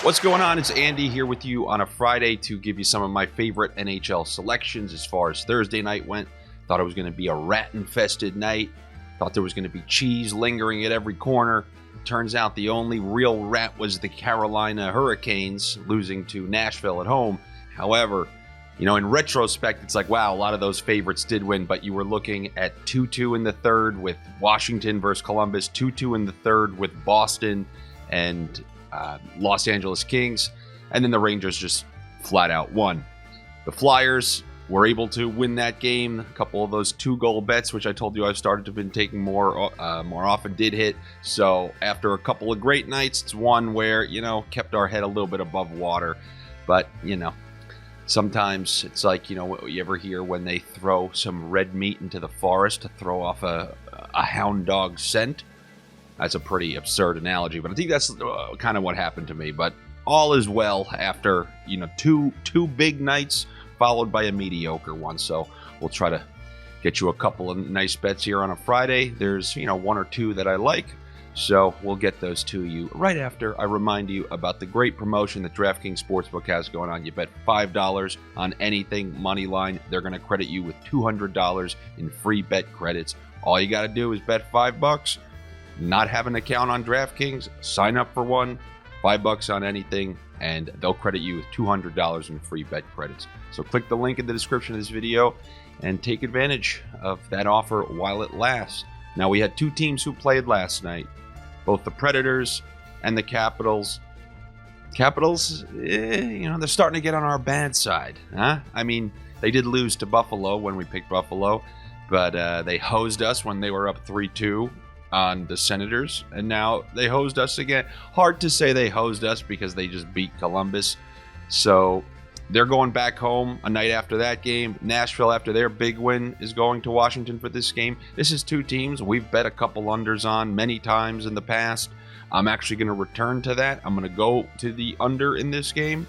What's going on? It's Andy here with you on a Friday to give you some of my favorite NHL selections as far as Thursday night went. Thought it was going to be a rat-infested night. Thought there was going to be cheese lingering at every corner. Turns out the only real rat was the Carolina Hurricanes losing to Nashville at home. However, in retrospect, it's like, wow, a lot of those favorites did win, but you were looking at 2-2 in the third with Washington versus Columbus, 2-2 in the third with Boston and Los Angeles Kings, and then the Rangers just flat out won. The Flyers were able to win that game. A couple of those 2-goal bets, which I told you I've started to been taking more often, did hit. So after a couple of great nights, it's one where, kept our head a little bit above water. But, sometimes it's like, you ever hear when they throw some red meat into the forest to throw off a hound dog scent? That's a pretty absurd analogy, but I think that's kind of what happened to me. But all is well after, two big nights followed by a mediocre one. So we'll try to get you a couple of nice bets here on a Friday. There's, one or two that I like. So we'll get those to you right after I remind you about the great promotion that DraftKings Sportsbook has going on. You bet $5 on anything money line. They're going to credit you with $200 in free bet credits. All you got to do is bet $5. Not have an account on DraftKings, sign up for one, $5 on anything, and they'll credit you with $200 in free bet credits. So click the link in the description of this video and take advantage of that offer while it lasts. Now, we had two teams who played last night, both the Predators and the Capitals. Capitals, they're starting to get on our bad side. Huh? I mean, they did lose to Buffalo when we picked Buffalo, but they hosed us when they were up 3-2. On the Senators, and now they hosed us again. Hard to say they hosed us because they just beat Columbus. So they're going back home a night after that game. Nashville, after their big win, is going to Washington for this game. This is two teams we've bet a couple unders on many times in the past. I'm actually going to return to that. I'm going to go to the under in this game.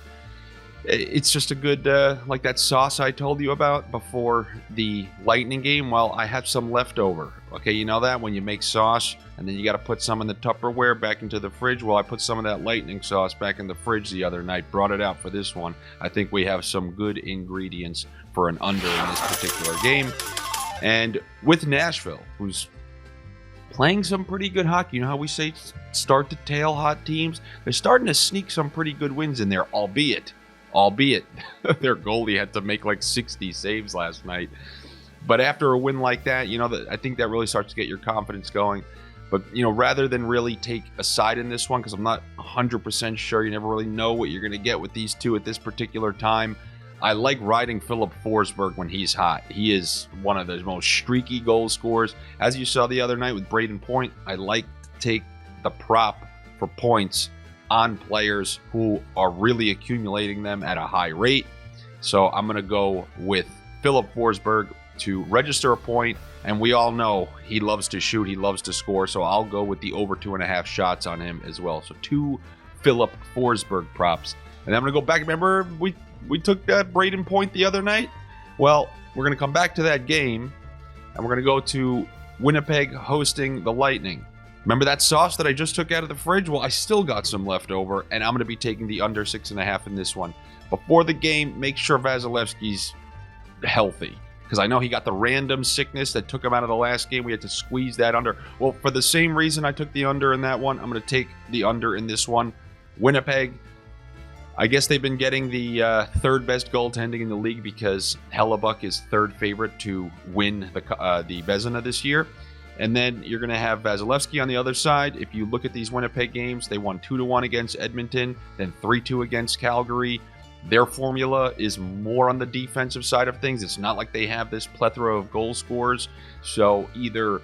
It's just a good, like that sauce I told you about before the Lightning game. Well, I have some leftover. Okay, you know that when you make sauce and then you got to put some in the Tupperware back into the fridge? Well, I put some of that Lightning sauce back in the fridge the other night, brought it out for this one. I think we have some good ingredients for an under in this particular game. And with Nashville, who's playing some pretty good hockey. You know how we say start to tail hot teams? They're starting to sneak some pretty good wins in there, albeit their goalie had to make like 60 saves last night. But after a win like that, I think that really starts to get your confidence going. But, rather than really take a side in this one, because I'm not 100% sure, you never really know what you're going to get with these two at this particular time, I like riding Philip Forsberg when he's hot. He is one of the most streaky goal scorers. As you saw the other night with Braden Point, I like to take the prop for points on players who are really accumulating them at a high rate. So I'm going to go with Philip Forsberg to register a point, and we all know he loves to shoot, he loves to score, so I'll go with the over 2.5 shots on him as well. So 2 Philip Forsberg props. And I'm going to go back. Remember, we took that Braden Point the other night? Well, we're going to come back to that game, and we're going to go to Winnipeg hosting the Lightning. Remember that sauce that I just took out of the fridge? Well, I still got some left over, and I'm going to be taking the under 6.5 in this one. Before the game, make sure Vasilevsky's healthy, because I know he got the random sickness that took him out of the last game. We had to squeeze that under. Well, for the same reason I took the under in that one, I'm going to take the under in this one. Winnipeg, I guess they've been getting the third best goaltending in the league because Hellebuck is third favorite to win the Vezina this year. And then you're going to have Vasilevsky on the other side. If you look at these Winnipeg games, they won 2-1 against Edmonton, then 3-2 against Calgary. Their formula is more on the defensive side of things. It's not like they have this plethora of goal scorers. So either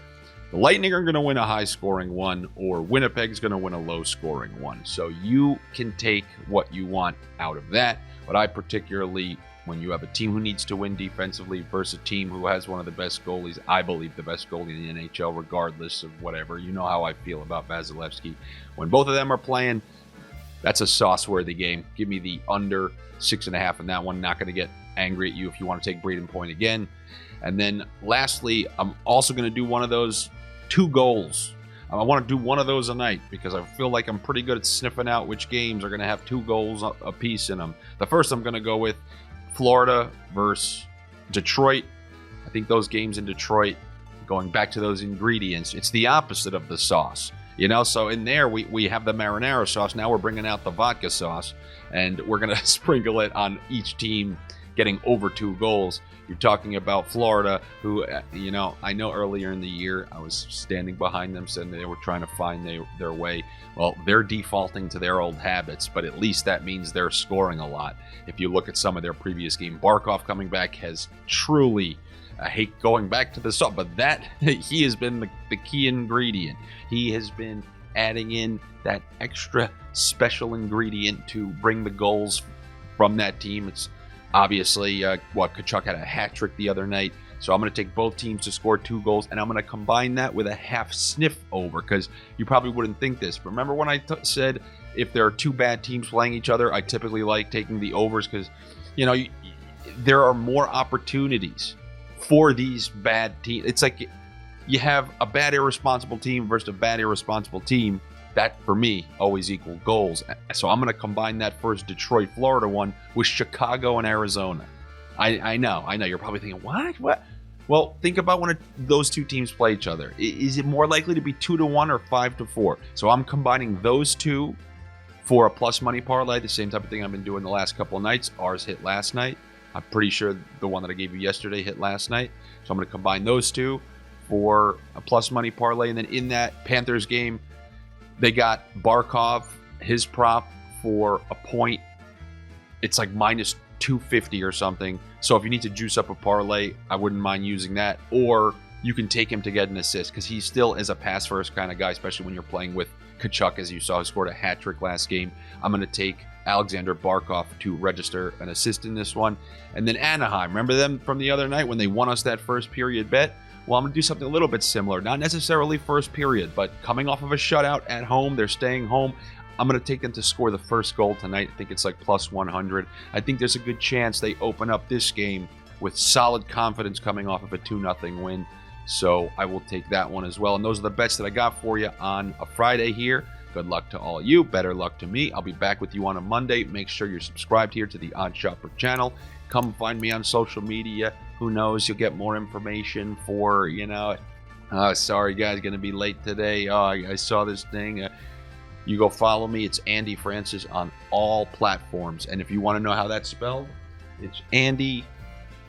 the Lightning are going to win a high-scoring one, or Winnipeg's going to win a low-scoring one. So you can take what you want out of that. But I particularly, when you have a team who needs to win defensively versus a team who has one of the best goalies, I believe the best goalie in the NHL, regardless of whatever. You know how I feel about Vasilevsky. When both of them are playing, that's a sauce-worthy game. Give me the under 6.5 in that one. Not going to get angry at you if you want to take Braden Point again. And then lastly, I'm also going to do one of those 2 goals. I want to do one of those a night because I feel like I'm pretty good at sniffing out which games are going to have 2 goals apiece in them. The first I'm going to go with Florida versus Detroit. I think those games in Detroit, going back to those ingredients, it's the opposite of the sauce. So in there we have the marinara sauce. Now we're bringing out the vodka sauce, and we're going to sprinkle it on each team getting over 2 goals. You're talking about Florida, who, I know earlier in the year I was standing behind them saying they were trying to find their way. Well, they're defaulting to their old habits, but at least that means they're scoring a lot. If you look at some of their previous game, Barkov coming back has truly, I hate going back to the sauce, but he has been the key ingredient. He has been adding in that extra special ingredient to bring the goals from that team. It's obviously, Tkachuk had a hat trick the other night. So I'm going to take both teams to score 2 goals, and I'm going to combine that with a half sniff over, because you probably wouldn't think this. Remember when I said if there are 2 bad teams playing each other, I typically like taking the overs because, there are more opportunities for these bad teams. It's like you have a bad irresponsible team versus a bad irresponsible team. That, for me, always equal goals. So I'm going to combine that first Detroit-Florida one with Chicago and Arizona. I know. You're probably thinking, what? Well, think about when those 2 teams play each other. Is it more likely to be 2-1 or 5-4? So I'm combining those 2 for a plus money parlay, the same type of thing I've been doing the last couple of nights. Ours hit last night. I'm pretty sure the one that I gave you yesterday hit last night. So I'm going to combine those 2 for a plus money parlay. And then in that Panthers game, they got Barkov, his prop for a point. It's like minus 250 or something. So if you need to juice up a parlay, I wouldn't mind using that. Or you can take him to get an assist, because he still is a pass first kind of guy, especially when you're playing with Tkachuk, as you saw, who scored a hat trick last game. I'm going to take Alexander Barkov to register an assist in this one. And then Anaheim, remember them from the other night when they won us that first period bet? Well, I'm going to do something a little bit similar. Not necessarily first period, but coming off of a shutout at home, they're staying home. I'm going to take them to score the first goal tonight. I think it's like plus 100. I think there's a good chance they open up this game with solid confidence coming off of a 2-0 win. So I will take that one as well. And those are the bets that I got for you on a Friday here. Good luck to all of you. Better luck to me. I'll be back with you on a Monday. Make sure you're subscribed here to the Odd Shopper channel. Come find me on social media. Who knows? You'll get more information for, sorry guys, going to be late today. Oh, I saw this thing. You go follow me. It's Andy Francis on all platforms. And if you want to know how that's spelled, it's Andy,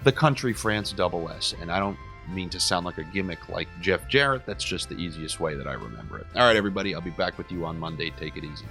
the country France double S. And I don't mean to sound like a gimmick like Jeff Jarrett. That's just the easiest way that I remember it. All right, everybody. I'll be back with you on Monday. Take it easy.